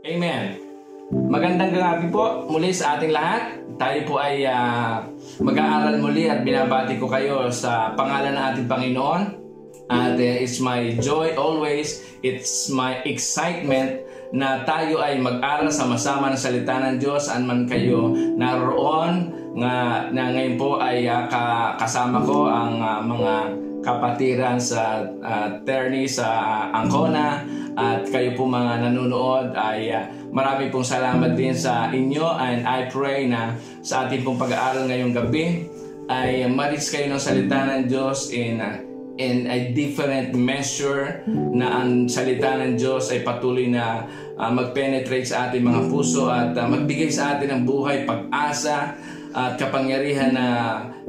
Amen. Magandang gabi po muli sa ating lahat. Tayo po ay mag-aaral muli at binabati ko kayo sa pangalan ng ating Panginoon. At it's my joy always, it's my excitement na tayo ay mag-aral sama-sama ng salita ng Diyos. Saan man kayo naroon, na ngayon po ay kasama ko ang mga kapatiran sa Terni sa Ancona, at kayo po mga nanonood ay marami pong salamat din sa inyo, and I pray na sa ating pong pag-aaral ngayong gabi ay ma-reach kayo ng salita ng Diyos in a different measure, na ang salita ng Diyos ay patuloy na mag-penetrate sa ating mga puso at magbigay sa atin ng buhay, pag-asa at kapangyarihan na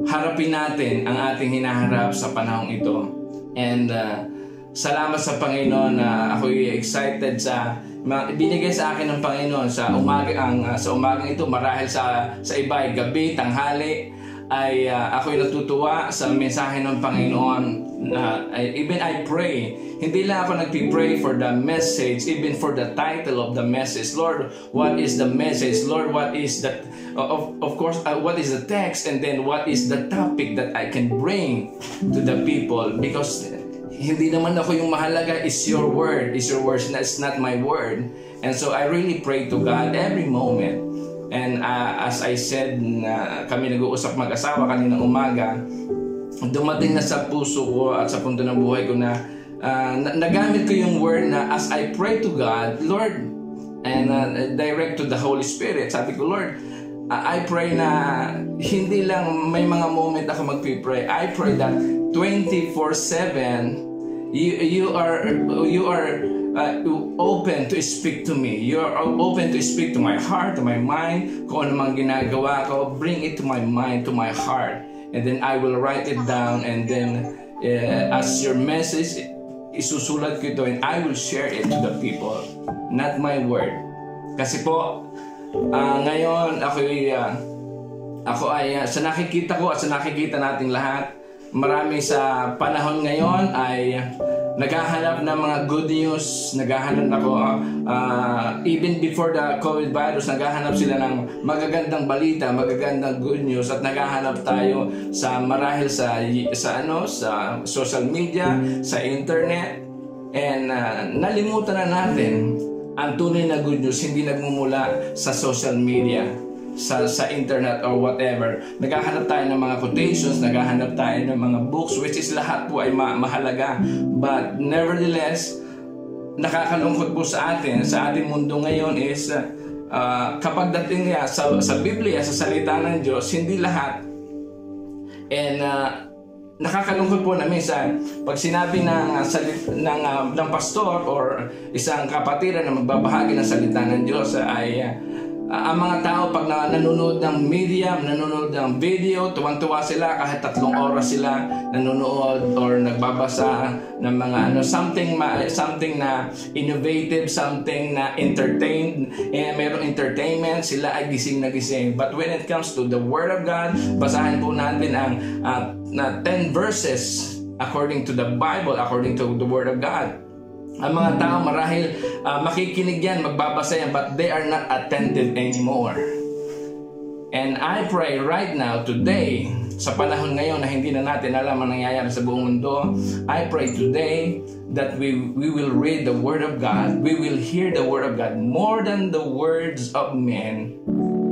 harapin natin ang ating hinaharap sa panahong ito. And salamat sa Panginoon na ako'y excited sa binigay sa akin ng Panginoon sa umagang ito. Marahil sa iba ay gabi, tanghali, ay ako'y natutuwa sa mensahe ng Panginoon. Even I pray, hindi lang ako nagpipray for the message, even for the title of the message. Lord, what is the message? Lord, what is that? Of course, what is the text? And then what is the topic that I can bring to the people? Because hindi naman ako yung mahalaga, is your word. Is your word, it's not my word. And so I really pray to God every moment. And as I said, kami nag-uusap mag-asawa kaninang umaga, dumating na sa puso ko at sa punto ng buhay ko na nagamit ko yung word na as I pray to God, Lord, and direct to the Holy Spirit. Sabi ko, Lord, I pray na hindi lang may mga moment ako magpipray. I pray that 24/7 you are open to speak to me. You are open to speak to my heart, to my mind. Kung ano mang ginagawa ko, bring it to my mind, to my heart. And then I will write it down, and then as your message, isusulat ko ito and I will share it to the people. Not my word. Kasi po, ngayon ako ay sa nakikita ko at sa nakikita nating lahat, marami sa panahon ngayon ay naghahanap ng mga good news. Naghahanap ako even before the COVID virus, naghahanap sila ng magagandang balita, magagandang good news, at naghahanap tayo sa marahil sa social media, sa internet, and nalimutan na natin ang tunay na good news hindi nagmumula sa social media, sa internet or whatever. Naghahanap tayo ng mga quotations, naghahanap tayo ng mga books, which is lahat po ay mahalaga. But nevertheless, nakakalungkot po sa ating mundo ngayon is kapag dating sa Biblia, sa salita ng Diyos, hindi lahat. And nakakalungkot po na minsan pag sinabi ng pastor or isang kapatiran na magbabahagi ng salita ng Diyos ay ang mga tao pag nanonood ng media, nanonood ng video, tuwang-tuwa sila kahit 3 oras sila nanonood or nagbabasa ng mga something na innovative, something na entertained, mayroong entertainment, sila ay gising na gising. But when it comes to the Word of God, basahin po natin ang 10 verses according to the Bible, according to the Word of God. Ang mga tao marahil makikinig yan, magbabasa yan, but they are not attentive anymore. And I pray right now, today, sa panahon ngayon na hindi na natin alam ang nangyayari sa buong mundo, I pray today that we will read the Word of God, we will hear the Word of God more than the words of men,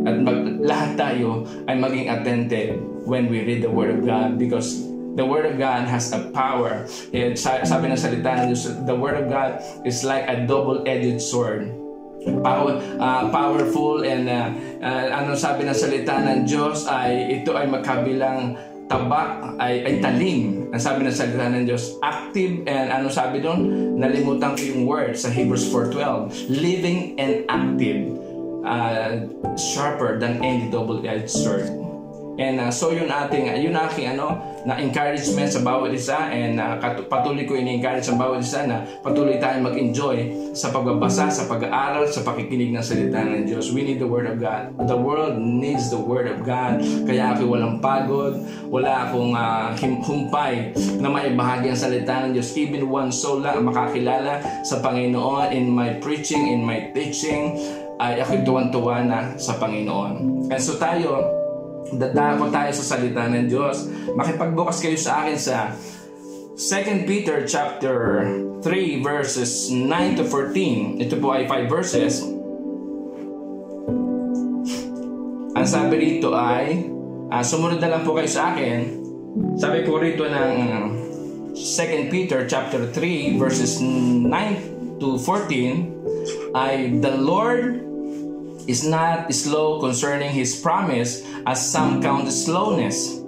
at lahat tayo ay maging attentive when we read the Word of God, because the Word of God has a power. Sabi ng salita ng Diyos, the Word of God is like a double-edged sword. Powerful, and sabi ng salita ng Diyos ay ito ay magkabilang taba, ay talim. Ang sabi ng salita ng Diyos, active, and sabi doon? Nalimutan ko yung word sa Hebrews 4:12. Living and active, sharper than any double-edged sword. And so yun aking na encouragement sa bawat isa, and patuloy ko ini-encourage sa bawat isa na patuloy tayong mag-enjoy sa pagbabasa, sa pag-aaral, sa pakikinig ng salita ng Diyos. We need the Word of God. The world needs the Word of God. Kaya ako walang pagod, wala akong humpay na maibahagi ang salita ng Diyos. Even one soul lang makakilala sa Panginoon in my preaching, in my teaching, ay ako'y tuwan-tuwa na sa Panginoon. And so dadako tayo sa salita ng Diyos. Makipagbukas kayo sa akin sa 2 Peter chapter 3 verses 9 to 14. Ito po ay 5 verses. Ang sabi rito ay, sumunod na lang po kayo sa akin. Sabi po rito ng 2 Peter chapter 3 verses 9 to 14 ay, the Lord is not slow concerning His promise, as some count slowness,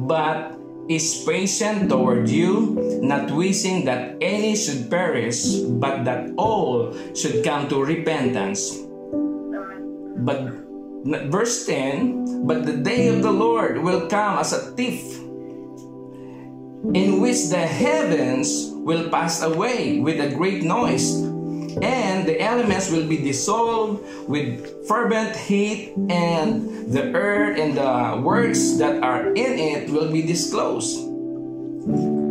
but is patient toward you, not wishing that any should perish, but that all should come to repentance. But verse 10, but the day of the Lord will come as a thief, in which the heavens will pass away with a great noise, and the elements will be dissolved with fervent heat, and the earth and the works that are in it will be disclosed.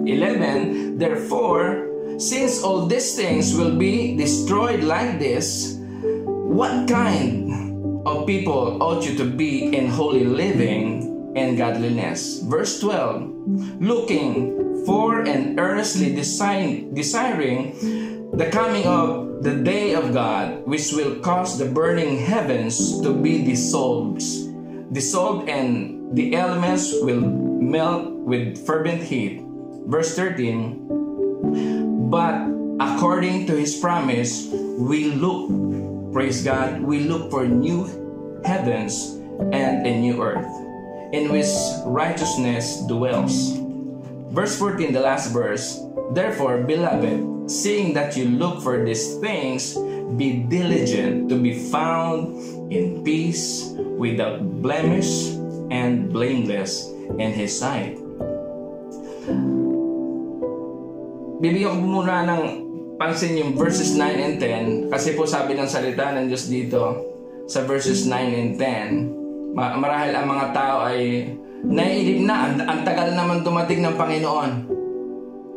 11. Therefore, since all these things will be destroyed like this, what kind of people ought you to be in holy living and godliness? Verse 12. Looking for and earnestly desiring the coming of the day of God, which will cause the burning heavens to be dissolved, and the elements will melt with fervent heat. Verse 13. But according to His promise, we look, praise God, we look for new heavens and a new earth, in which righteousness dwells. Verse 14, the last verse. Therefore, beloved, seeing that you look for these things, be diligent to be found in peace, without blemish, and blameless in His sight. Bibigyan ko muna ng pansin yung verses 9 and 10, kasi po sabi ng salita ng Diyos dito sa verses 9 and 10, marahil ang mga tao ay naiilip na, ang tagal naman dumating ng Panginoon.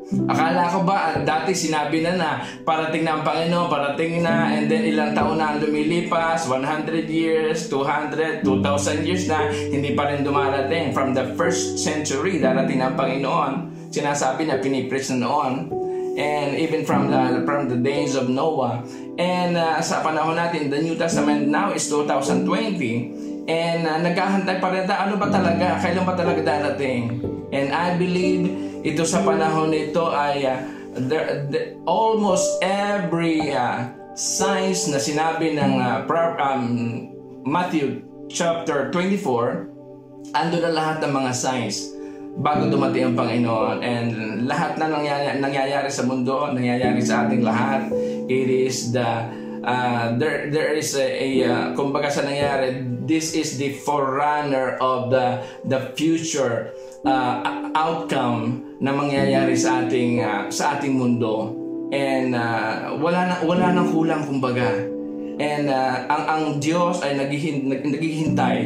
Akala ko ba dati sinabi na parating na ang Panginoon, parating na, and then ilang taon na ang lumilipas, 100 years, 200, 2,000 years na, hindi pa rin dumarating. From the first century, darating na ang Panginoon. Sinasabi na pinipreach na noon. And even from the days of Noah. And sa panahon natin, the New Testament now is 2020. And naghahantay pa rin tayo, ano ba talaga? Kailan ba talaga darating? And I believe ito sa panahon nito ay almost every signs na sinabi ng Matthew chapter 24, ando na lahat ng mga signs bago dumating ang Panginoon. And lahat na nangyayari sa mundo, nangyayari sa ating lahat. It is there is kumbaga sa nangyari, this is the forerunner of the future outcome na mangyayari sa ating mundo. And wala nang kulang kumbaga. And ang Diyos ay naghihintay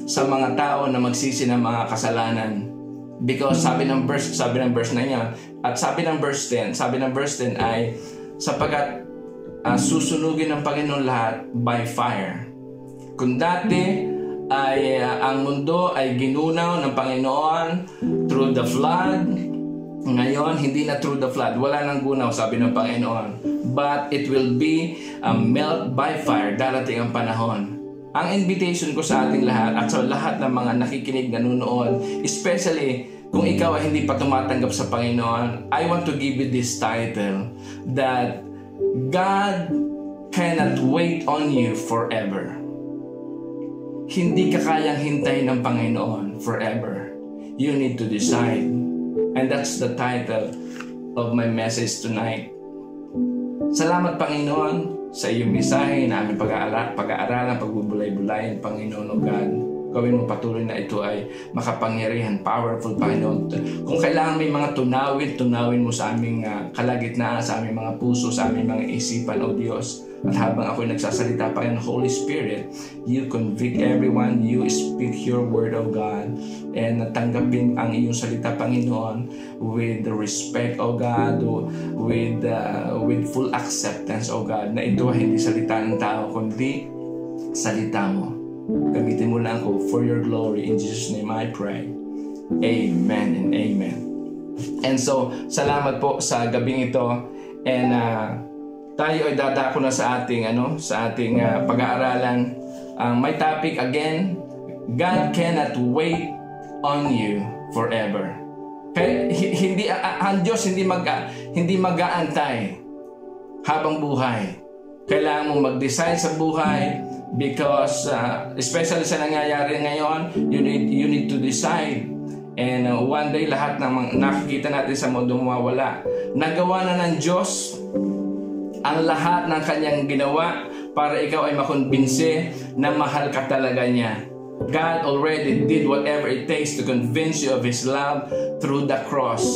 sa mga tao na magsisi ng mga kasalanan. Because sabi ng verse 9 yan, at sabi ng verse 10 ay sapagkat susunugin ng Panginoon lahat by fire. Kung dati ay ang mundo ay ginunaw ng Panginoon through the flood, ngayon hindi na through the flood, wala nang gunaw, sabi ng Panginoon, but it will be melt by fire. Darating ang panahon. Ang invitation ko sa ating lahat at sa lahat ng mga nakikinig, nanonood, especially kung ikaw ay hindi pa tumatanggap sa Panginoon, I want to give you this title, that God cannot wait on you forever. Hindi ka kayang hintayin ng Panginoon forever. You need to decide. And that's the title of my message tonight. Salamat, Panginoon, sa iyong mensahe na aming pag-aaralan, pagbubulay-bulayan, Panginoon o God. Gawin mo patuloy na ito ay makapangyarihan, powerful, Panginoon. Kung kailangan may mga tunawin mo sa aming kalagitnaan, sa aming mga puso, sa aming mga isipan, O Diyos. At habang ako'y nagsasalita, Panginoon, Holy Spirit, you convict everyone, you speak your word, O God, and tanggapin ang iyong salita, Panginoon, with the respect, O God, with full acceptance, O God, na ito ay hindi salita ng tao, kundi salita mo. Gamitin mo lang ako for your glory. In Jesus' name I pray. Amen and amen. And so, salamat po sa gabing ito. And tayo ay dadako na sa ating pag-aaralan. My topic again, God cannot wait on you forever. Kaya ang Diyos hindi mag-aantay habang buhay. Kailangan mong mag-decide sa buhay because especially sa nangyayari ngayon, you need to decide. And one day lahat ng nakikita natin sa mundo mawawala. Nagawa na ng Diyos ang lahat ng kanyang ginawa para ikaw ay makumbinse na mahal ka talaga niya. God already did whatever it takes to convince you of His love through the cross.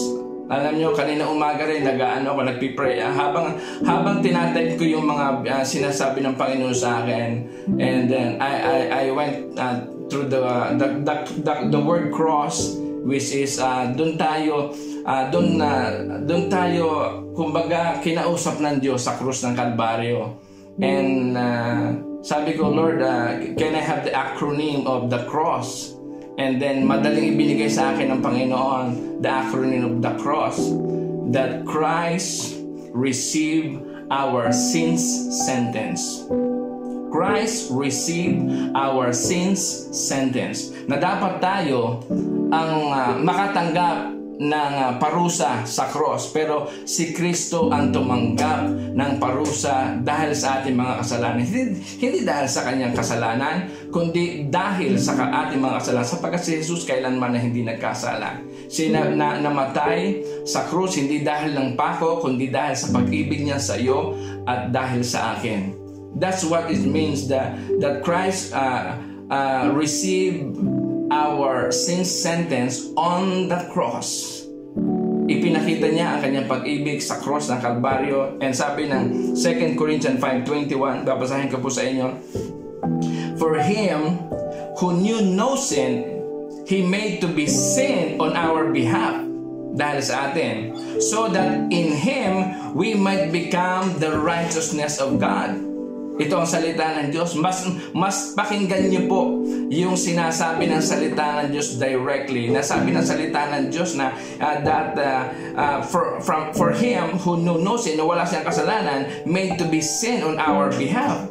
Alam nyo, kanina umaga rin nagpipray. Habang tinatype ko yung mga sinasabi ng Panginoon sa akin, and then I went through the word cross, which is doon tayo kumbaga kinausap ng Diyos sa krus ng Kalbaryo. And sabi ko, Lord, can I have the acronym of the cross? And then madaling ibinigay sa akin ng Panginoon the acronym of the cross, that Christ received our sins sentence. Christ received our sins sentence. Na dapat tayo ang makatanggap ng parusa sa cross, pero si Kristo ang tumanggap ng parusa dahil sa ating mga kasalanan. Hindi dahil sa kanyang kasalanan, kundi dahil sa ating mga kasalanan, sapagkat si Jesus kailanman na hindi nagkasala. Siya namatay sa cross hindi dahil ng pako, kundi dahil sa pag-ibig niya sa iyo at dahil sa akin. That's what it means that Christ received our sin sentence on the cross. Ipinakita niya ang kanyang pag-ibig sa cross ng Kalbaryo. And sabi ng 2 Corinthians 5:21, babasahin ko po sa inyo, for Him who knew no sin, He made to be sin on our behalf, dahil sa atin, so that in Him we might become the righteousness of God. Ito ang salita ng Diyos. Mas pakinggan niyo po yung sinasabi ng salita ng Diyos directly. Nasabi ng salita ng Diyos na for Him who knew no sin, na wala siyang kasalanan, made to be sin on our behalf,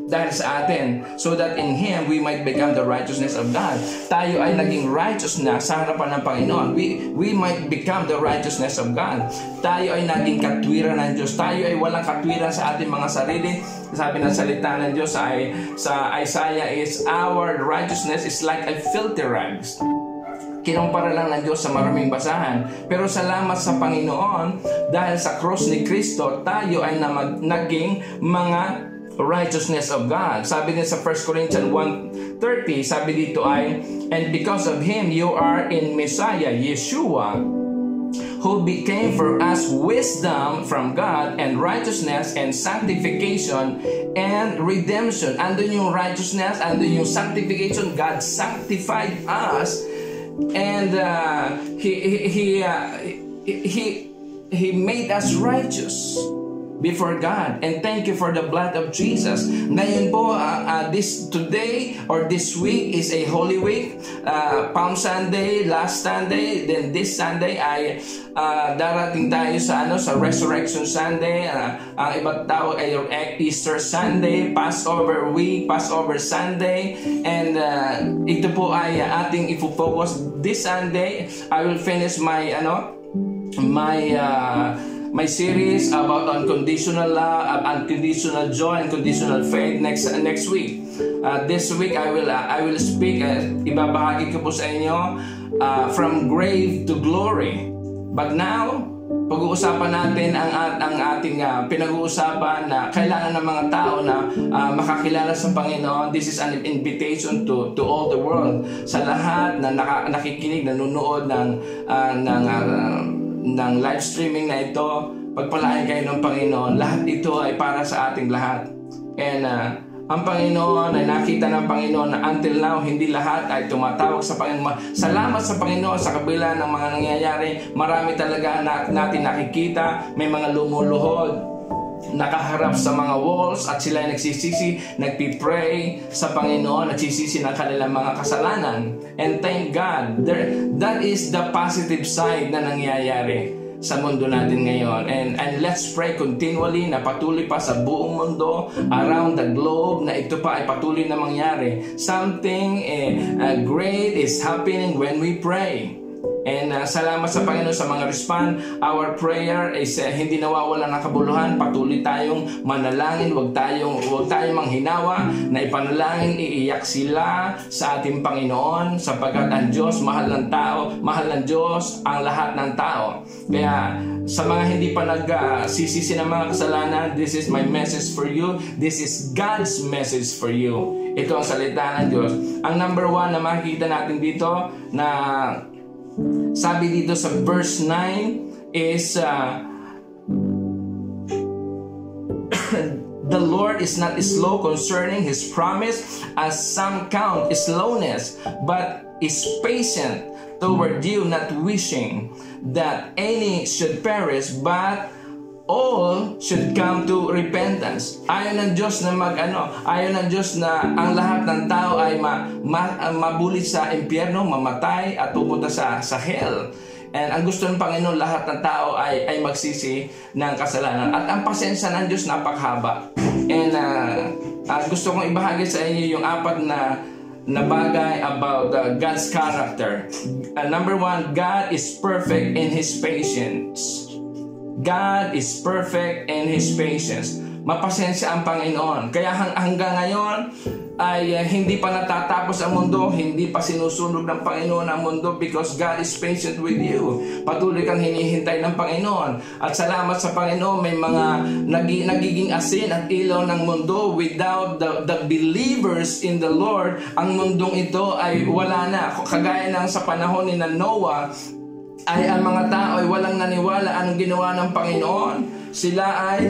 dahil sa atin, so that in Him we might become the righteousness of God. Tayo ay naging righteous na sa harapan ng Panginoon. We might become the righteousness of God. Tayo ay naging katwiran ng Diyos. Tayo ay walang katwiran sa ating mga sarili. Sabi ng salita ng Diyos sa Isaiah is, our righteousness is like a filthy rags. Kinumpara lang ng Diyos sa maraming basahan. Pero salamat sa Panginoon, dahil sa cross ni Kristo, tayo ay naging mga righteousness of God. Sabi din sa 1 Corinthians 1:30, sabi dito ay, and because of Him you are in Messiah, Yeshua, who became for us wisdom from God and righteousness and sanctification and redemption. Andun yung righteousness, andun yung sanctification. God sanctified us, and He made us righteous before God. And thank you for the blood of Jesus. Ngayon po, today or this week is a Holy Week. Palm Sunday, last Sunday, then this Sunday ay darating tayo sa Resurrection Sunday. Ang ibang tao ay Easter Sunday, Passover Week, Passover Sunday. And ito po ay ating ifocus this Sunday. I will finish my series about unconditional love, unconditional joy, unconditional faith next week. This week I will speak. Ibabahagi ko po sa inyo from grave to glory. But now, pag-uusapan natin ang ating pinag-uusapan na kailangan ng mga tao na makakilala sa Panginoon. This is an invitation to all the world, sa lahat na nakikinig, nanonood ng live streaming na ito. Pagpalain kayo ng Panginoon. Lahat ito ay para sa ating lahat. And ang Panginoon ay nakita ng Panginoon na until now, hindi lahat ay tumatawag sa Panginoon. Salamat sa Panginoon sa kabila ng mga nangyayari. Marami talaga natin nakikita. May mga lumuluhod, nakaharap sa mga walls at sila ay nagsisisi, nagpipray sa Panginoon, nagsisisi ng kanilang mga kasalanan. And thank God, that is the positive side na nangyayari sa mundo natin ngayon. And let's pray continually na patuloy pa sa buong mundo, around the globe, na ito pa ay patuloy na mangyari. Something great is happening when we pray. And salamat sa Panginoon sa mga respond. Our prayer is hindi nawawala ng kabuluhan. Patuloy tayong manalangin. Huwag tayong manghinawa na ipanalangin, iiyak sila sa ating Panginoon, sapagkat ang Diyos mahal ng tao, mahal ng Diyos ang lahat ng tao. Kaya sa mga hindi pa nagsisisi ng mga kasalanan, this is my message for you. This is God's message for you. Ito ang salita ng Diyos. Ang number 1 na makikita natin dito, na sabi dito sa verse 9 is the Lord is not slow concerning His promise, as some count slowness, but is patient toward you, not wishing that any should perish, but all should come to repentance. Ayaw ng Diyos na ayaw ng Diyos na ang lahat ng tao ay mabulit sa impyerno, mamatay at pupunta sa hell. And ang gusto ng Panginoon, lahat ng tao ay magsisi ng kasalanan. At ang pasensya ng Diyos napakahaba. And gusto kong ibahagi sa inyo yung 4 na bagay about God's character. Number 1, God is perfect in His patience. God is perfect in His patience. Mapasensya ang Panginoon. Kaya hanggang ngayon ay hindi pa natatapos ang mundo, hindi pa sinusunog ng Panginoon ang mundo, because God is patient with you. Patuloy kang hinihintay ng Panginoon. At salamat sa Panginoon, may mga nagiging asin at ilaw ng mundo. Without the believers in the Lord, ang mundong ito ay wala na. Kagaya ng sa panahon ni Noah, ay ang mga tao ay walang naniwala. Anong ginawa ng Panginoon? Sila ay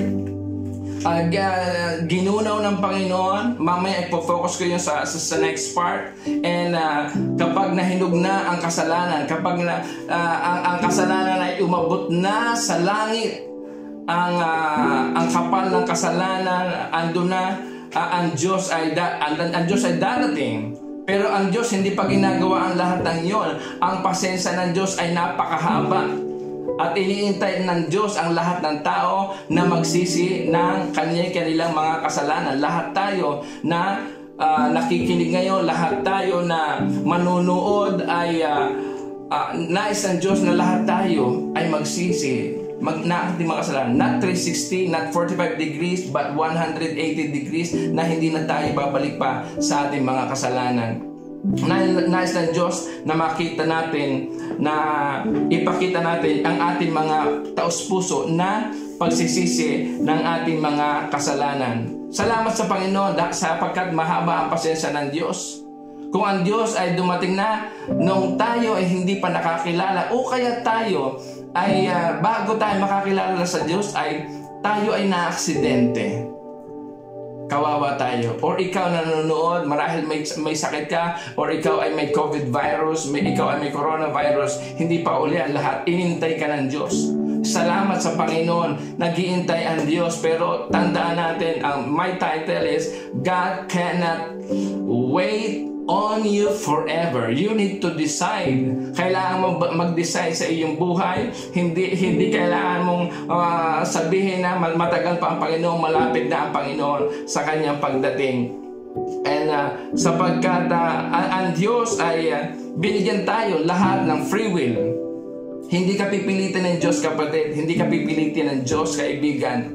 ginunaw ng Panginoon. Mamaya ipo-focus ko yun sa next part. And kapag nahinog na ang kasalanan, kapag ang kasalanan ay umabot na sa langit, ang kapal ng kasalanan, andun na, ang Diyos ay darating. Pero ang Diyos hindi pa ginagawa ang lahat ng iyon. Ang pasensya ng Diyos ay napakahaba. At iniintay ng Diyos ang lahat ng tao na magsisi ng kanilang mga kasalanan. Lahat tayo na nakikinig ngayon, lahat tayo na manunood ay nais ng Diyos na lahat tayo ay magsisi na ating mga kasalanan. Not 360, not 45 degrees, but 180 degrees, na hindi na tayo babalik pa sa ating mga kasalanan. Nais ng Diyos na makita natin, na ipakita natin ang ating mga taos-puso na pagsisisi ng ating mga kasalanan. Salamat sa Panginoon sapagkat mahaba ang pasensya ng Diyos. Kung ang Diyos ay dumating na nung tayo ay hindi pa nakakilala, o kaya tayo ay bago tayo makakilala sa Diyos ay tayo ay na-aksidente, kawawa tayo. Or ikaw na nanonood, marahil may sakit ka, or ikaw ay may COVID virus, ikaw ay may coronavirus, hindi pa uli ang lahat, inintay ka ng Diyos. Salamat sa Panginoon, nag-iintay ang Diyos. Pero tandaan natin, my title is God cannot wait on you forever. You need to decide. Kailangan mo mag-decide sa iyong buhay. Hindi kailangan mong sabihin na matagal pa ang Panginoon, malapit na ang Panginoon sa kanyang pagdating. And sapagkat ang Diyos ay binigyan tayo lahat ng free will. Hindi ka pipilitin ng Diyos, kapatid. Hindi ka pipilitin ng Diyos, kaibigan.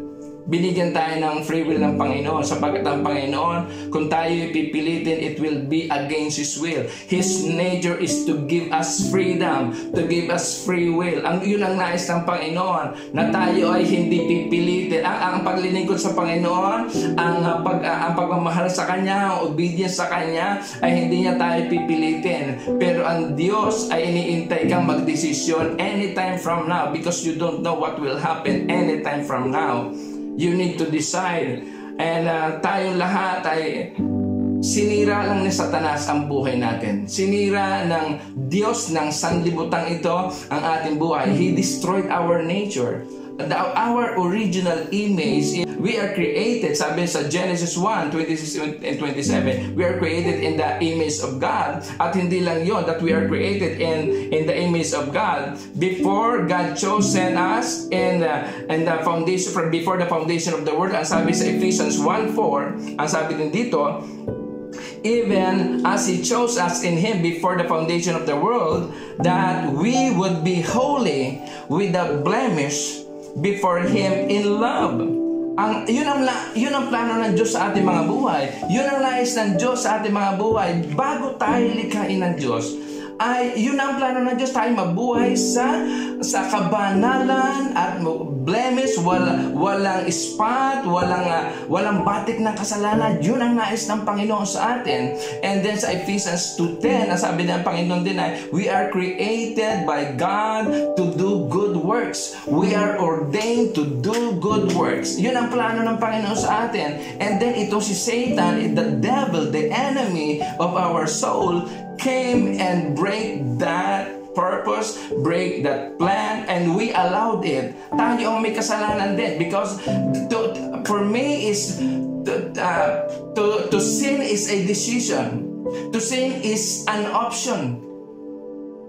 Binigyan tayo ng free will ng Panginoon sapagkat ang Panginoon, kung tayo pipilitin, it will be against His will. His nature is to give us freedom, to give us free will. Yun ang nais ng Panginoon, na tayo ay hindi pipilitin. Ang paglilingkod sa Panginoon, ang pagmamahal sa Kanya, ang obedience sa Kanya, ay hindi niya tayo pipilitin. Pero ang Diyos ay iniintay kang magdesisyon anytime from now, because you don't know what will happen anytime from now. You need to decide. And tayong lahat ay sinira lang ni Satanas ang buhay natin. Sinira ng Diyos ng sanlibutan ito ang ating buhay. He destroyed our nature. Our original image, we are created, sabi sa Genesis 1:26 and 27, we are created in the image of God. At hindi lang yon, that we are created in the image of God before God chosen us in the foundation, from before the foundation of the world. Ang sabi sa Ephesians 1:4, ang sabi din dito, even as He chose us in Him before the foundation of the world, that we would be holy without blemish before Him in love. Yun ang plano ng Diyos sa ating mga buhay. Yun ang nais ng Diyos sa ating mga buhay. Bago tayo likhain ng Diyos, yun ang plano ng Diyos, tayo mabuhay sa kabanalan at blemish, walang spot, walang batik ng kasalanan. Yun ang nais ng Panginoon sa atin. And then sa Ephesians 2:10, sabi ng Panginoon din ay, we are created by God to do good works. We are ordained to do good works. Yun ang plano ng Panginoon sa atin. And then ito si Satan, the devil, the enemy of our soul, came and break that purpose, break that plan, and we allowed it. Tayo ang may kasalanan din, because for me is to sin is a decision. To sin is an option.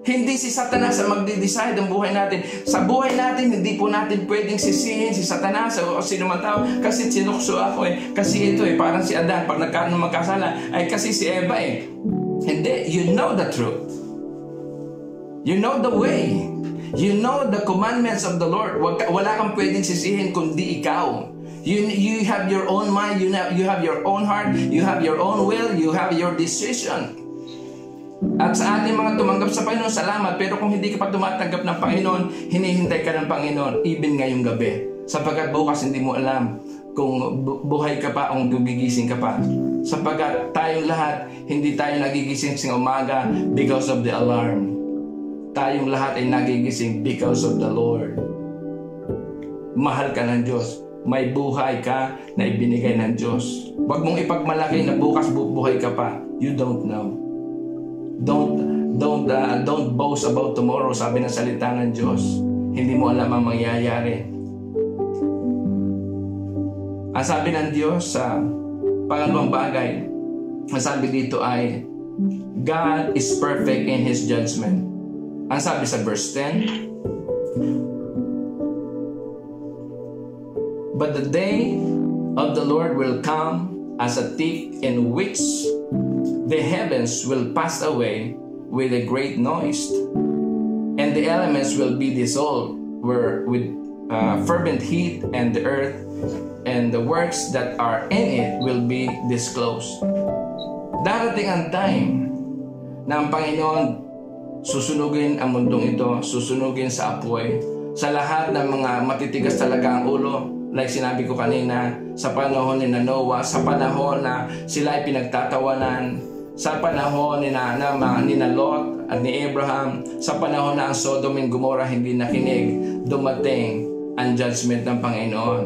Hindi si Satanas ang magde-decide ang buhay natin. Sa buhay natin, hindi po natin pwedeng sisihin si Satanas o sino man tao, kasi sinukso ako kasi ito parang si Adan, pag magkasala, ay kasi si Eva Hindi, you know the truth. You know the way. You know the commandments of the Lord. Wala kang pwedeng sisihin kundi ikaw. You have your own mind, you have your own heart, you have your own will, you have your decision. At sa ating mga tumanggap sa Panginoon, salamat. Pero kung hindi ka pa tumatanggap ng Panginoon, hinihintay ka ng Panginoon, even ngayong gabi. Sapagkat bukas hindi mo alam kung buhay ka pa o gugigising ka pa. Sapagkat tayong lahat, hindi tayo nagigising sa umaga because of the alarm. Tayong lahat ay nagigising because of the Lord. Mahal ka ng Diyos. May buhay ka na ibinigay ng Diyos. Huwag mong ipagmalaki na bukas bubuhay ka pa. You don't know. Don't boast about tomorrow, sabi ng salita ng Diyos. Hindi mo alam ang mangyayari. Ang sabi ng Diyos sa pangalawang bagay, ang sabi dito ay, God is perfect in His judgment. Ang sabi sa verse 10, but the day of the Lord will come as a thief, in which the heavens will pass away with a great noise, and the elements will be dissolved with fervent heat, and the earth and the works that are in it will be disclosed. Darating ang time na ang Panginoon susunugin ang mundong ito, susunugin sa apoy, sa lahat ng mga matitigas talaga ang ulo. Like sinabi ko kanina, sa panahon ni Noah, sa panahon na sila ay pinagtatawanan, sa panahon ni Lot at ni Abraham, sa panahon na ang Sodom and Gomorrah hindi nakinig, dumating ang judgment ng Panginoon.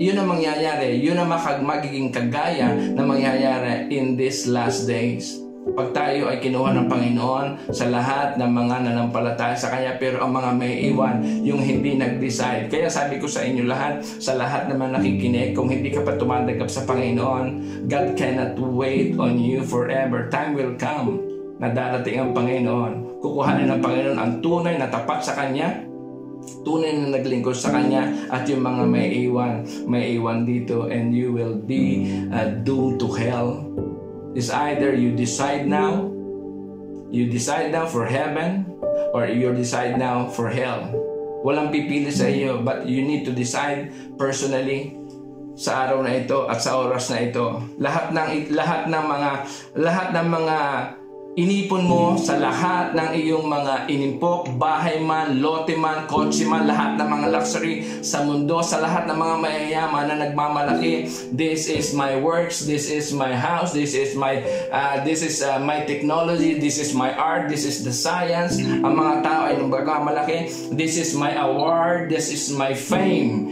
Yun ang mangyayari, yun ang magiging kagaya na mangyayari in these last days. Pag tayo ay kinuha ng Panginoon sa lahat ng mga nanampalataya sa Kanya, pero ang mga may iwan, yung hindi nag-decide. Kaya sabi ko sa inyo lahat, sa lahat naman nakikinig, kung hindi ka pa tumatanggap sa Panginoon, God cannot wait on you forever. Time will come na darating ang Panginoon. Kukuhanin ng Panginoon ang tunay na tapat sa Kanya, tunay na naglingkod sa Kanya, at yung mga may iwan dito, and you will be doomed to hell. Is either you decide now for heaven, or you decide now for hell. Walang pipili sa iyo, but you need to decide personally sa araw na ito at sa oras na ito. Lahat ng mga inipon mo, sa lahat ng iyong mga inimpok, bahay man, lote man, kotse man, lahat ng mga luxury sa mundo, sa lahat ng mga mayayaman na nagmamalaki, this is my works, this is my house, this is my technology, this is my art, this is the science. Ang mga tao ay nagmamalaki, this is my award, this is my fame.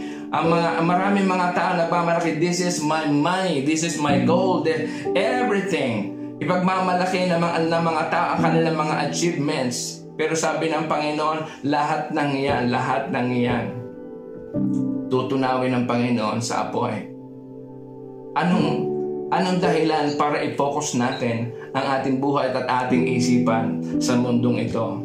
Maraming mga tao nagmamalaki, this is my money, this is my gold, everything. Ipagmamalaki ng mga tao ang kanilang mga achievements. Pero sabi ng Panginoon, lahat ng iyan, tutunawin ng Panginoon sa apoy. Anong dahilan para i-focus natin ang ating buhay at ating isipan sa mundong ito?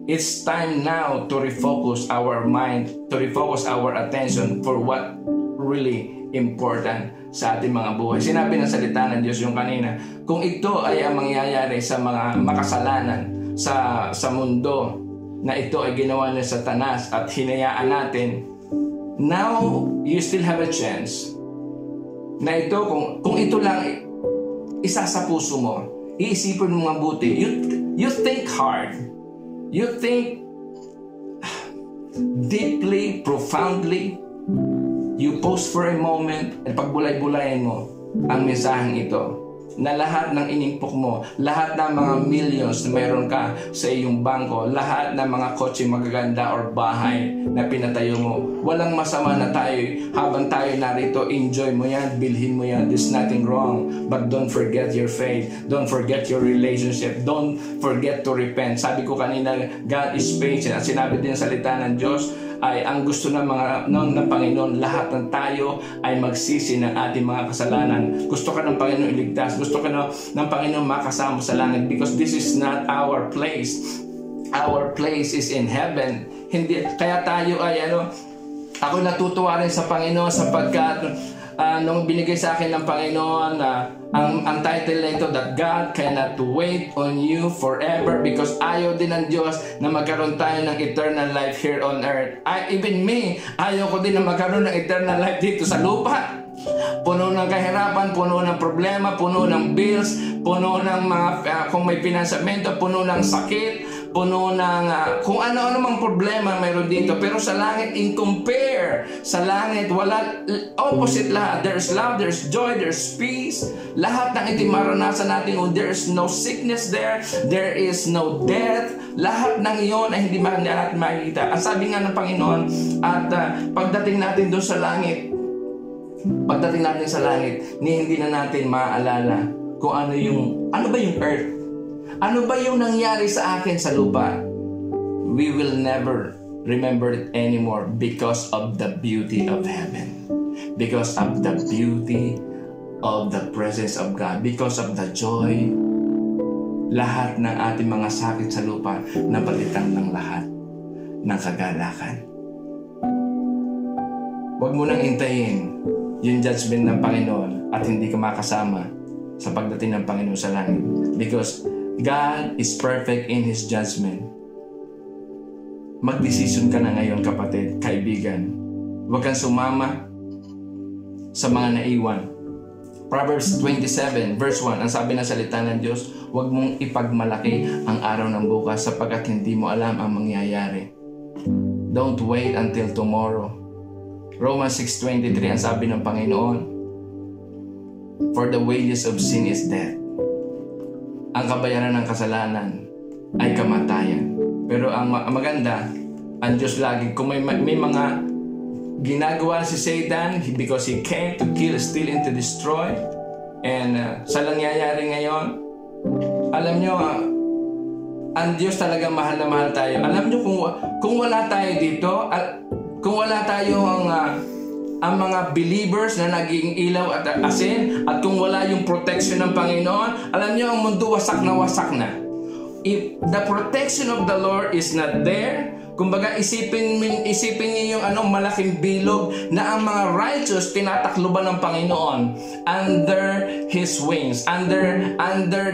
It's time now to refocus our mind, to refocus our attention for what really important sa ating mga buhay. Sinabi ng salita ng Diyos yung kanina, kung ito ay ang mangyayari sa mga makasalanan sa mundo, na ito ay ginawa ng Satanas at hinayaan natin, now you still have a chance na ito, kung ito lang isa sa puso mo, iisipin mo mabuti, you think hard, you think deeply, profoundly, you pause for a moment at pagbulay-bulayan mo ang mensaheng ito, na lahat ng inimpok mo, lahat ng mga millions na mayroon ka sa iyong bangko, lahat ng mga kotse magaganda or bahay na pinatayo mo, walang masama na tayo, habang tayo narito, enjoy mo yan, bilhin mo yan, there's nothing wrong. But don't forget your faith, don't forget your relationship, don't forget to repent. Sabi ko kanina, God is patient. At sinabi din sa salita ng Diyos, ay ang gusto ng Panginoon, lahat ng tayo ay magsisi ng ating mga kasalanan. Gusto ka ng Panginoon iligtas, gusto ka ng Panginoon makasama sa langit, because this is not our place. Our place is in heaven. Hindi, kaya tayo ay ako natutuwa rin sa Panginoon sapagkat nung binigay sa akin ng Panginoon ang title na ito, that God cannot wait on you forever, because ayaw din ng Diyos na magkaroon tayo ng eternal life here on earth. Even me, ayaw ko din na magkaroon ng eternal life dito sa lupa. Puno ng kahirapan, puno ng problema, puno ng bills, puno ng mga, kung may pinansamento, puno ng sakit, puno ng kung ano-ano mang problema mayroon dito. Pero sa langit, in compare, sa langit, wala, opposite lahat. There's love, there's joy, there's peace. Lahat ng ito maranasan natin, there's no sickness there, there is no death. Lahat ng iyon ay hindi natin makikita. Ang sabi nga ng Panginoon, at pagdating natin doon sa langit, hindi na natin maaalala kung ano ba yung earth. Ano ba yung nangyari sa akin sa lupa? We will never remember it anymore because of the beauty of heaven. Because of the beauty of the presence of God. Because of the joy. Lahat ng ating mga sakit sa lupa, napalitan ng lahat ng kagalakan. Huwag mo nang hintayin yung judgment ng Panginoon at hindi ka makasama sa pagdating ng Panginoon sa langit. Because God is perfect in His judgment. Magdesisyon ka na ngayon, kapatid, kaibigan. Huwag kang sumama sa mga naiwan. Proverbs 27 verse 1, ang sabi ng salita ng Diyos, huwag mong ipagmalaki ang araw ng bukas sapagkat hindi mo alam ang mangyayari. Don't wait until tomorrow. Romans 6:23, ang sabi ng Panginoon, for the wages of sin is death. Ang kabayaran ng kasalanan ay kamatayan. Pero ang maganda, ang Diyos lagi, kung may mga ginagawa si Satan, because he came to kill, steal, and to destroy, and sa nangyayari ngayon, alam nyo, ang Diyos talaga mahal na mahal tayo. Alam nyo, kung wala tayo dito, kung wala tayo ang mga believers na naging ilaw at asin, at kung wala yung protection ng Panginoon, alam niyo, ang mundo wasak na wasak na. If the protection of the Lord is not there, kumbaga isipin niyo yung malaking bilog na ang mga righteous tinatakluban ng Panginoon under His wings, under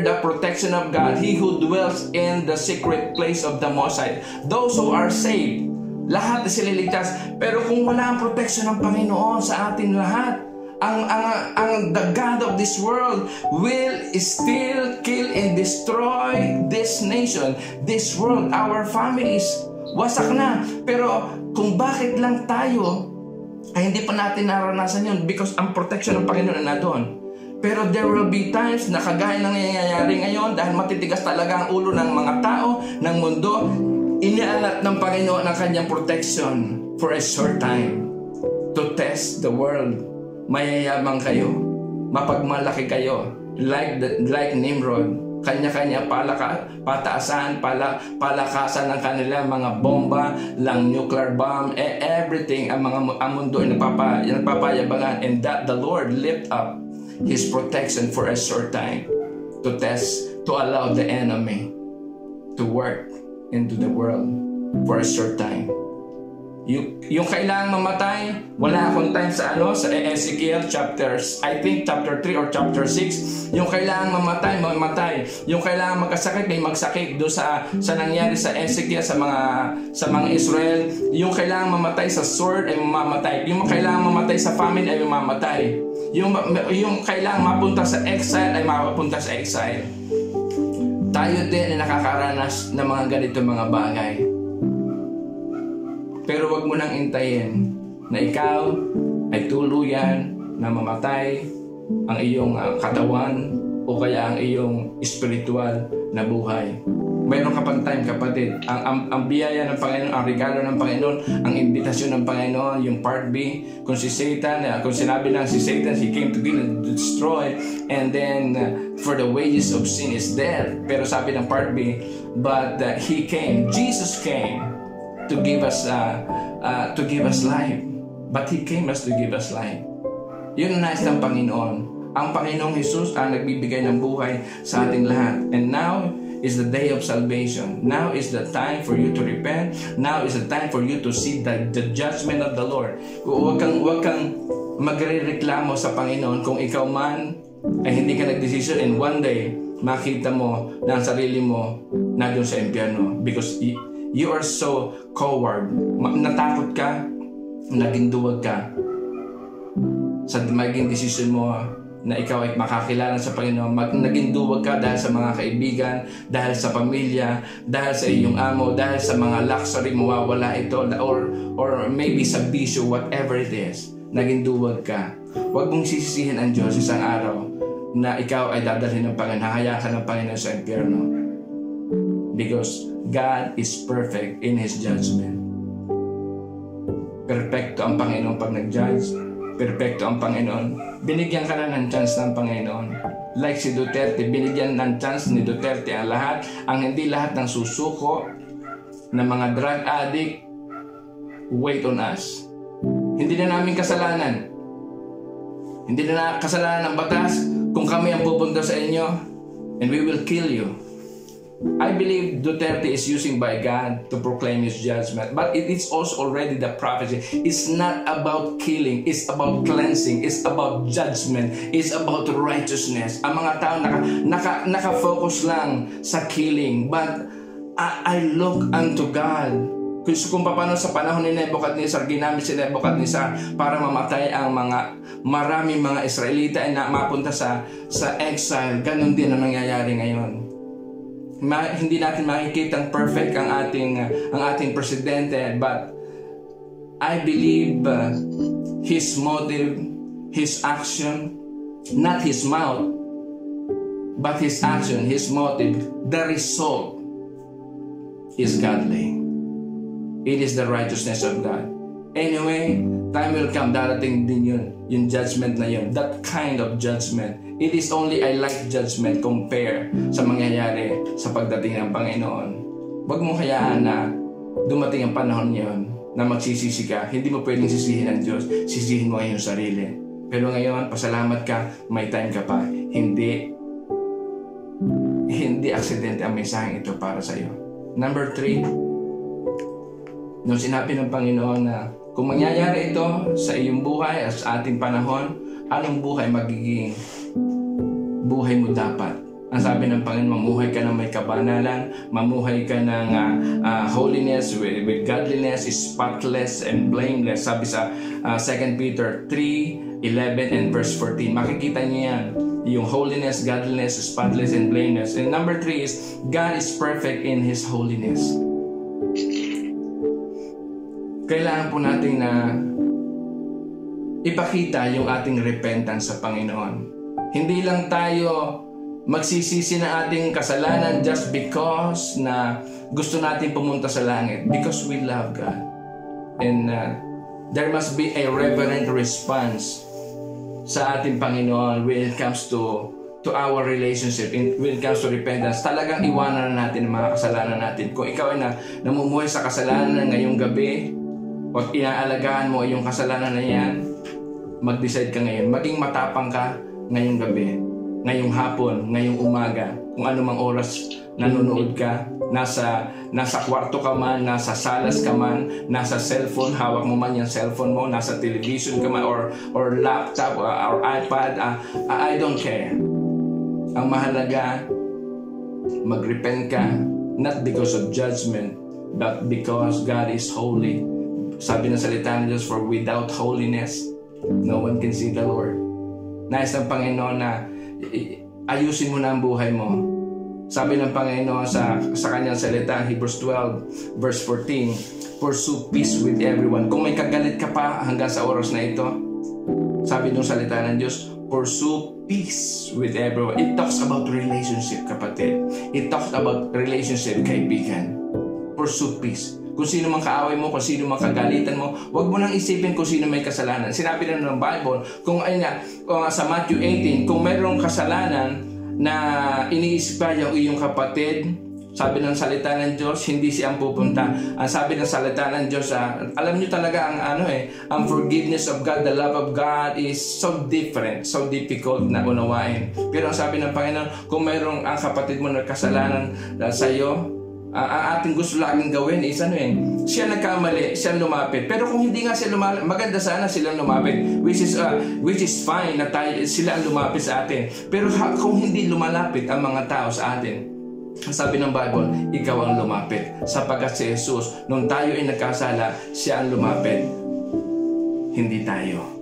the protection of God. He who dwells in the secret place of the Most High. Those who are saved, Lahat na sila ligtas. Pero kung wala ang protection ng Panginoon sa atin lahat, the God of this world will still kill and destroy this nation, this world, our families. Wasak na. Pero kung bakit lang tayo ay hindi pa natin naranasan yun, because ang protection ng Panginoon na doon. Pero there will be times na kagaya ng nangyayari ngayon dahil matitigas talaga ang ulo ng mga tao, ng mundo, inialat ng Panginoon ang kanyang protection for a short time to test the world. Mayayabang kayo, mapagmalaki kayo, like Nimrod. Kanya-kanya pataasan, palakasan ng kanilang mga bomba, lang nuclear bomb, everything, ang mundo ay nagpapayabangan, and that the Lord lift up His protection for a short time to test, to allow the enemy to work into the world for a short time. Yung kailangang mamatay, wala akong time sa Ezekiel chapters, I think chapter 3 or chapter 6. Yung kailangang mamatay. Yung kailangang magkasakit, may magsakit. Doon sa nangyari sa Ezekiel sa mga Israel. Yung kailangang mamatay sa sword ay mamamatay. Yung kailangang mamatay sa famine ay mamamatay. Yung kailangang mapunta sa exile ay mapapunta sa exile. Tayo din ay nakakaranas ng mga ganito mga bagay. Pero wag mo nang intayin na ikaw ay tuluyan na mamatay ang iyong katawan o kaya ang iyong spiritual na buhay. Mayroon ka pang time, kapatid. Ang biyaya ng Panginoon, ang regalo ng Panginoon, ang imbitasyon ng Panginoon, yung part B, kung sinabi lang si Satan, he came to kill and destroy, and then for the wages of sin is death. Pero sabi ng part B, but Jesus came to give us life. But He came us to give us life. Yun ang nais ng Panginoon. Ang Panginoong Jesus ang nagbibigay ng buhay sa ating lahat. And now is the day of salvation. Now is the time for you to repent. Now is the time for you to see the judgment of the Lord. Huwag kang magrereklamo sa Panginoon kung ikaw man ay hindi ka nagdesisyon, and one day makita mo na ang sarili mo na doon sa impyerno, because you are so coward. Natakot ka, naging duwag ka sa maging desisyon mo na ikaw ay makakilala sa Panginoon. Naging duwag ka dahil sa mga kaibigan, dahil sa pamilya, dahil sa iyong amo, dahil sa mga luxury, mawawala ito, or maybe sa bisyo, whatever it is. Naging duwag ka. Huwag mong sisisihin ang Diyos isang araw na ikaw ay dadalhin ng Panginoon, hahayaan ka ng Panginoon sa impyerno. Because God is perfect in His judgment. Perfecto ang Panginoon pag nag-judge. Perfecto ang Panginoon. Binigyan ka na ng chance ng Panginoon. Like si Duterte, binigyan ng chance ni Duterte ang lahat. Hindi lahat ng susuko ng mga drug addict, wait on us. Hindi na namin kasalanan. Hindi na kasalanan ng batas kung kami ang pupunta sa inyo, and we will kill you. I believe Duterte is using by God to proclaim His judgment. But it is also already the prophecy. It's not about killing. It's about cleansing. It's about judgment. It's about righteousness. Ang mga tao naka-focus lang sa killing. But I look unto God. Kung paano sa panahon ni Nebuchadnezzar, ginamit si Nebuchadnezzar para mamatay ang maraming mga Israelita ay mapunta sa exile. Ganon din ang nangyayari ngayon. Hindi natin makikita ang perfect ang ating presidente, but I believe his motive, his action, not his mouth, but his action, his motive, the result is godly. It is the righteousness of God. Anyway, time will come, darating din yung judgment na yun, that kind of judgment. It is only a light judgment compare sa mangyayari sa pagdating ng Panginoon. Huwag mo hayaan na dumating ang panahon niyon na magsisisi ka. Hindi mo pwedeng sisihin ang Diyos. Sisihin mo ang iyong sarili. Pero ngayon, pasalamat ka, may time ka pa. Hindi aksidente ang mensaheng ito para sa iyo. Number 3, nung sinabi ng Panginoon na kung mangyayari ito sa iyong buhay at sa ating panahon, anong buhay magiging buhay mo dapat? Ang sabi ng Panginoon, mamuhay ka ng may kabanalan, mamuhay ka ng holiness with godliness, spotless and blameless. Sabi sa 2 Peter 3:11 and verse 14. Makikita niyo yan. Yung holiness, godliness, spotless and blameless. And number 3 is, God is perfect in His holiness. Kailangan po natin na ipakita yung ating repentance sa Panginoon. Hindi lang tayo magsisisi na ating kasalanan just because na gusto natin pumunta sa langit, because we love God. And there must be a reverent response sa ating Panginoon when it comes to our relationship, when it comes to repentance. Talagang iwanan na natin ang mga kasalanan natin. Kung ikaw ay namumuhay sa kasalanan ngayong gabi, o inaalagaan mo yung kasalanan na yan, mag-decide ka ngayon. Maging matapang ka ngayong gabi, ngayong hapon, ngayong umaga, kung anumang oras nanonood ka, nasa kwarto ka man, nasa salas ka man, nasa cellphone, hawak mo man yung cellphone mo, nasa television ka man, or laptop, or iPad, I don't care. Ang mahalaga, mag-repent ka, not because of judgment, but because God is holy. Sabi ng salita ng Diyos, for without holiness, no one can see the Lord. Nais ng Panginoon na ayusin mo na ang buhay mo. Sabi ng Panginoon sa kanyang salita, Hebrews 12, verse 14, pursue peace with everyone. Kung may kagalit ka pa hanggang sa oras na ito, sabi ng salita ng Diyos, pursue peace with everyone. It talks about relationship, kapatid. It talks about relationship, kaibigan. Pursue peace. Kung sino mang kaaway mo, kung sino mang kagalitan mo, huwag mo nang isipin kung sino may kasalanan. Sinabi na ng Bible, kung sa Matthew 18, kung mayroong kasalanan na iniisip pa yung iyong kapatid, sabi ng salita ng Diyos, hindi siyang pupunta. Ang sabi ng salita ng Diyos, alam niyo talaga ang forgiveness of God, the love of God is so different, so difficult na unawain. Pero ang sabi ng Panginoon, kung mayroong ang kapatid mo na kasalanan sa iyo, ang ating gusto laging gawin is siya nagkamali, siya lumapit. Pero kung hindi nga siya lumapit, maganda sana silang lumapit, which is fine na sila ang lumapit sa atin. Pero kung hindi lumalapit ang mga tao sa atin, sabi ng Bible, ikaw ang lumapit. Sapagkat si Jesus, nung tayo ay nagkasala, siya ang lumapit, hindi tayo.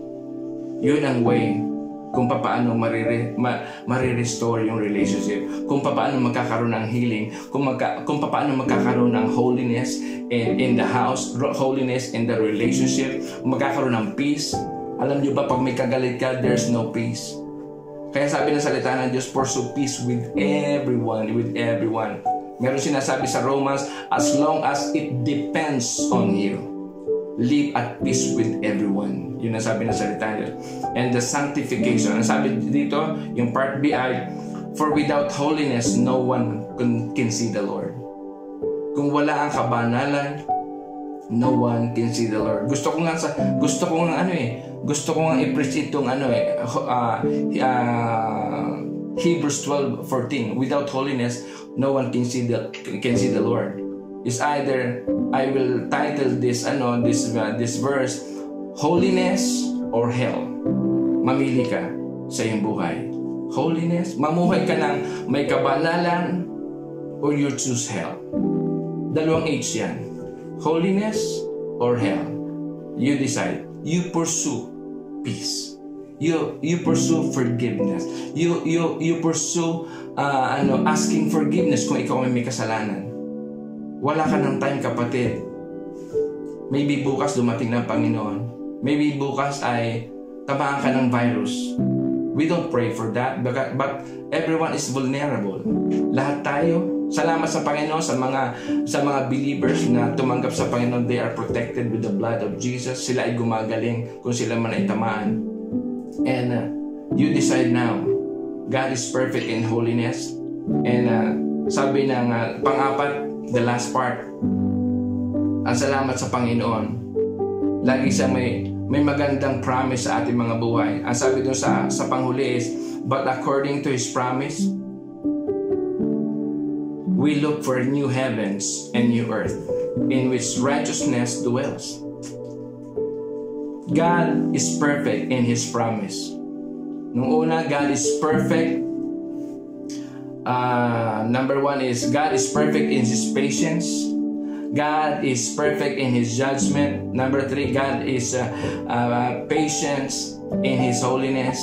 Yun ang way kung paano marirestore yung relationship, kung paano magkakaroon ng healing, kung paano magkakaroon ng holiness in the house, holiness in the relationship, magkakaroon ng peace. Alam niyo ba, pag may kagalit ka, there's no peace. Kaya sabi ng salita ng Diyos, pursue peace with everyone, with everyone. Meron sinasabi sa Romans, as long as it depends on you, live at peace with everyone. Yun ang sabi ng salita niya. And the sanctification. Ang sabi dito, yung part B ay, for without holiness, no one can see the Lord. Kung wala ang kabanalan, no one can see the Lord. Gusto ko nga i-preach itong Hebrews 12:14. Without holiness, no one can see the Lord. Is either I will title this verse holiness or hell. Mamili ka sa iyong buhay. Holiness, mamuhay ka ng may kabanalan, or you choose hell. Dalawang H yan. Holiness or hell. You decide. You pursue peace. You pursue forgiveness. You pursue asking forgiveness kung ikaw ay may kasalanan. Wala ka ng time, kapatid. Maybe bukas dumating ng Panginoon. Maybe bukas ay tamaan ka ng virus. We don't pray for that, but everyone is vulnerable. Lahat tayo. Salamat sa Panginoon sa mga believers na tumanggap sa Panginoon. They are protected with the blood of Jesus. Sila ay gumagaling kung sila man ay tamaan. And you decide now. God is perfect in holiness. And sabi ng pang-apat, the last part, ang salamat sa Panginoon. Lagi siya may magandang promise sa ating mga buhay. Ang sabi doon sa panghuli is, but according to His promise, we look for new heavens and new earth, in which righteousness dwells. God is perfect in His promise. Nung una, God is perfect Number 1 is God is perfect in His patience. God is perfect in His judgment. Number 3, God is patience in His holiness.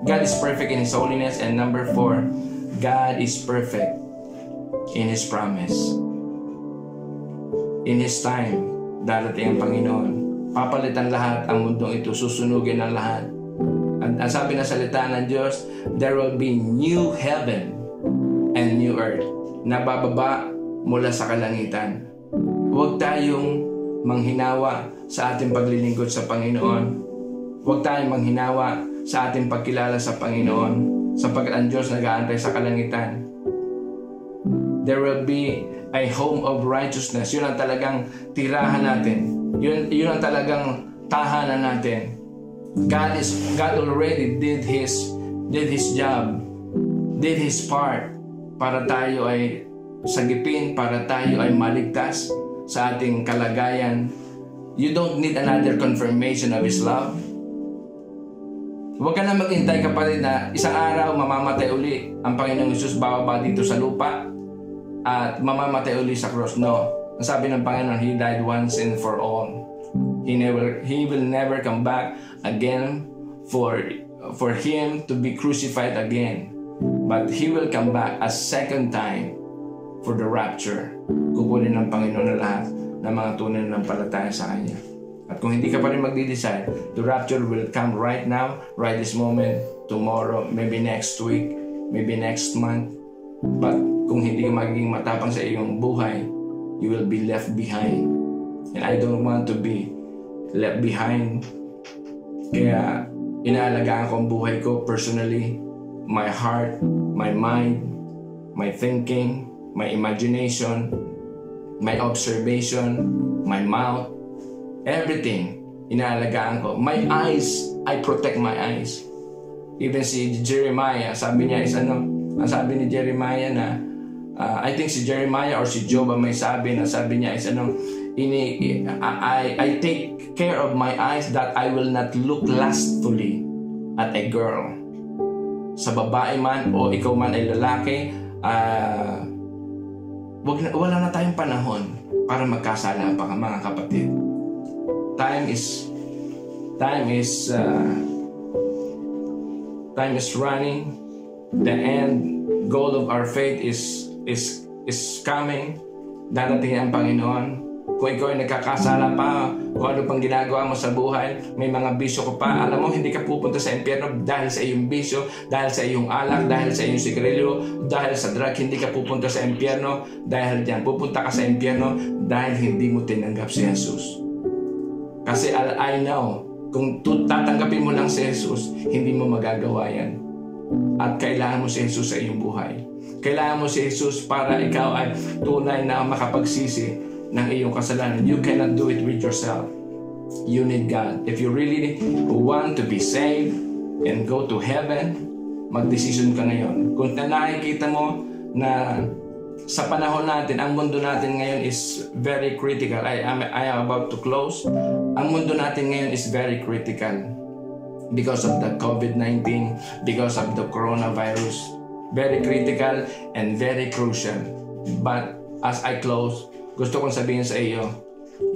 God is perfect in His holiness. And number 4, God is perfect in His promise. In His time, darating ang Panginoon. Papalitan lahat ang mundong ito. Susunugin ang lahat. At ang sabi ng salita ng Diyos, there will be new heaven and new earth na bababa mula sa kalangitan. Huwag tayong manghinawa sa ating paglilingkod sa Panginoon. Huwag tayong manghinawa sa ating pagkilala sa Panginoon, sapagkat ang Diyos nag-aantay sa kalangitan. There will be a home of righteousness. Yun ang talagang tirahan natin. Yun ang talagang tahanan natin. God already did His job, did His part para tayo ay sagipin, para tayo ay maligtas sa ating kalagayan. You don't need another confirmation of His love. Huwag ka na maghintay, kapatid, na isang araw mamamatay uli ang Panginoong Jesus, bababa dito sa lupa at mamamatay uli sa cross. No. Ang sabi ng Panginoon, He died once and for all. He will never come back again for Him to be crucified again. But He will come back a second time for the rapture. Kukunin ng Panginoon na lahat ng mga tunay na palataya sa Kanya. At kung hindi ka pa rin magde-decide, the rapture will come right now, right this moment, tomorrow, maybe next week, maybe next month. But kung hindi ka magiging matapang sa iyong buhay, you will be left behind. And I don't want to be left behind. Kaya inaalagaan ko ang buhay ko personally, my heart, my mind, my thinking, my imagination, my observation, my mouth, everything inaalagaan ko. My eyes, I protect my eyes. Even si Jeremiah, sabi niya is ang sabi ni Jeremiah na I think si Jeremiah or si Job may sabi niya is I take care of my eyes that I will not look lustfully at a girl. Sa babae man o ikaw man ay lalaki, wala na tayong panahon para magkasala pa, mga kapatid. Time is running. The end goal of our faith is coming. Darating ang Panginoon. Kung ikaw ay nagkakasala pa, kung ano pang ginagawa mo sa buhay, may mga bisyo ko pa, alam mo, hindi ka pupunta sa impyerno dahil sa iyong bisyo, dahil sa iyong alak, dahil sa iyong sigarilyo, dahil sa drug. Hindi ka pupunta sa impyerno dahil diyan. Pupunta ka sa impyerno dahil hindi mo tinanggap si Jesus. Kasi I know, kung tatanggapin mo lang si Jesus, hindi mo magagawa yan. At kailangan mo si Jesus sa iyong buhay. Kailangan mo si Jesus para ikaw ay tunay na makapagsisi ng iyong kasalanan. You cannot do it with yourself. You need God. If you really want to be saved and go to heaven, mag-decision ka ngayon. Kung nakikita mo na sa panahon natin, ang mundo natin ngayon is very critical. I am about to close. Ang mundo natin ngayon is very critical because of the COVID-19, because of the coronavirus. Very critical and very crucial. But as I close, gusto kong sabihin sa iyo,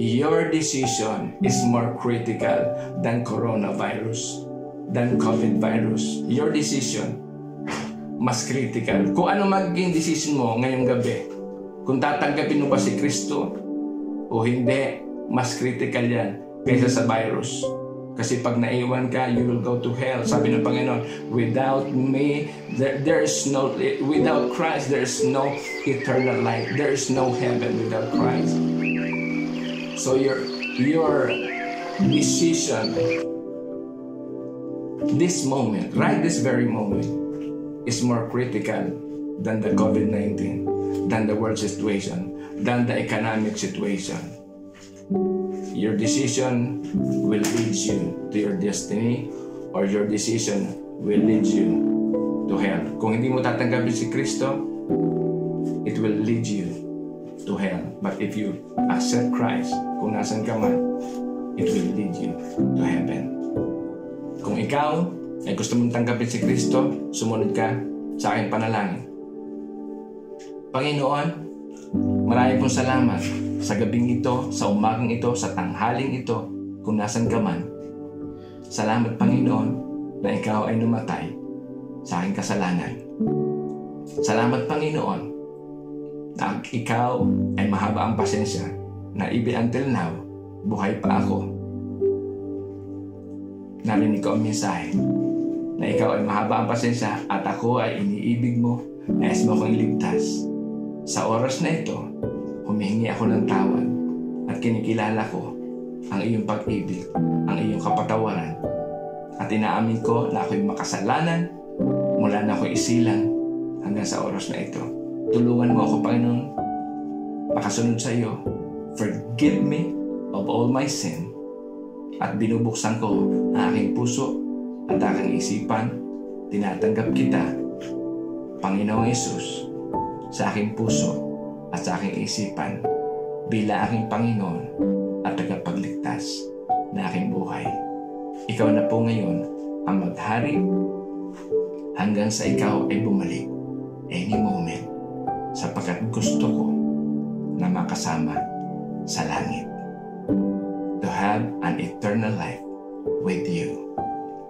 your decision is more critical than coronavirus, than COVID virus. Your decision, mas critical. Kung ano magiging decision mo ngayong gabi, kung tatanggapin mo ba si Kristo o hindi, mas critical yan kaysa sa virus. Kasi pag naiwan ka, you will go to hell. Sabi ng Panginoon, without me, without Christ, there is no eternal life. There is no heaven without Christ. So your decision, this moment, right this very moment, is more critical than the COVID-19, than the world situation, than the economic situation. Your decision will lead you to your destiny, or your decision will lead you to hell. Kung hindi mo tatanggapin si Kristo, it will lead you to hell. But if you accept Christ, kung nasan ka man, it will lead you to heaven. Kung ikaw ay gusto mong tanggapin si Kristo, sumunod ka sa aking panalangin. Panginoon, marami pong salamat sa gabing ito, sa umagang ito, sa tanghaling ito, kung nasan ka man. Salamat, Panginoon, na ikaw ay namatay sa aking kasalanan. Salamat, Panginoon, na ikaw ay mahaba ang pasensya, na even until now, buhay pa ako. Narinig ko ang mensahe na ikaw ay mahaba ang pasensya at ako ay iniibig mo, nais mo akong iligtas. Sa oras na ito, humihingi ako ng tawad at kinikilala ko ang iyong pag-ibig, ang iyong kapatawaran. At inaamin ko na ako'y makasalanan mula na ako'y isilang hanggang sa oras na ito. Tulungan mo ako, Panginoon, makasunod sa iyo. Forgive me of all my sin. At binubuksan ko ang aking puso at aking isipan. Tinatanggap kita, Panginoong Yesus, sa aking puso at sa aking isipan bilang aking Panginoon at tagapagligtas na aking buhay. Ikaw na po ngayon ang maghari hanggang sa ikaw ay bumalik any moment, sapagkat gusto ko na makasama sa langit. To have an eternal life with you.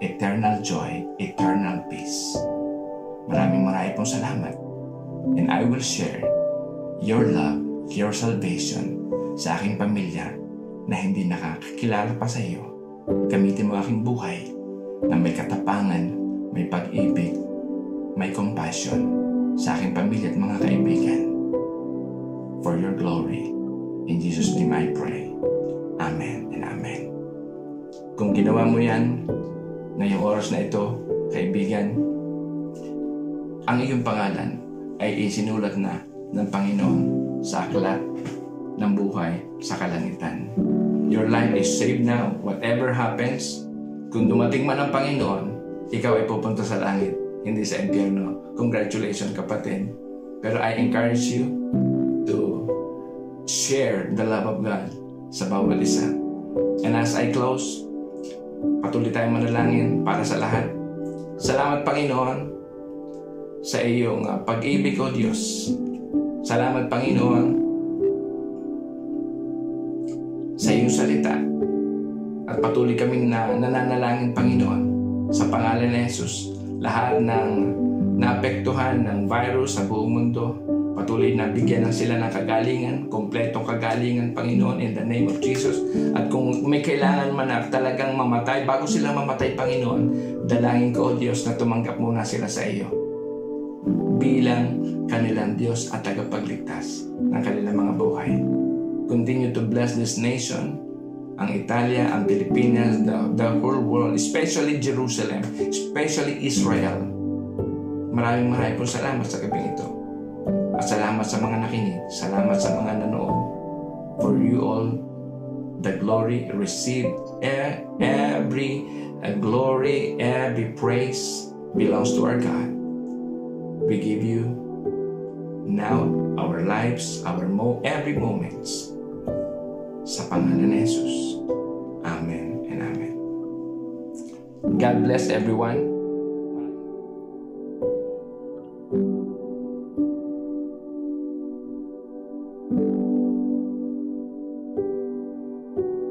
Eternal joy, eternal peace. Maraming pong salamat. And I will share your love, your salvation sa aking pamilya na hindi nakakakilala pa sa iyo. Gamitin mo aking buhay na may katapangan, may pag-ibig, may compassion sa aking pamilya at mga kaibigan. For your glory. In Jesus' name I pray. Amen and amen. Kung ginawa mo yan ngayong oras na ito, kaibigan, ang iyong pangalan ay isinulat na ng Panginoon sa aklat ng buhay sa kalangitan. Your life is saved now. Whatever happens, kung dumating man ang Panginoon, ikaw ay pupunta sa langit, hindi sa impyerno. Congratulations, kapatid. Pero I encourage you to share the love of God sa bawat isa. And as I close, patuloy tayong manalangin para sa lahat. Salamat, Panginoon, sa iyong pag-ibig, O Diyos. Salamat, Panginoon, sa iyong salita. At patuloy kaming nananalangin, Panginoon, sa pangalan ni Jesus. Lahat ng naapektuhan ng virus sa buong mundo, patuloy na bigyan ng sila ng kagalingan, kompletong kagalingan, Panginoon, in the name of Jesus. At kung may kailangan man na talagang mamatay, bago sila mamatay, Panginoon, dalangin ko, O Diyos, na tumanggap muna sila sa iyo bilang kanilang Diyos at tagapagligtas ng kanilang mga buhay. Continue to bless this nation, ang Italia, ang Pilipinas, the whole world, especially Jerusalem, especially Israel. Maraming pong salamat sa gabing ito. At salamat sa mga nakinig. Salamat sa mga nanood. For you all, the glory, receive every glory, every praise belongs to our God. We give you now our lives, every moments. Sa pangalan ni Jesus. Amen and amen. God bless everyone.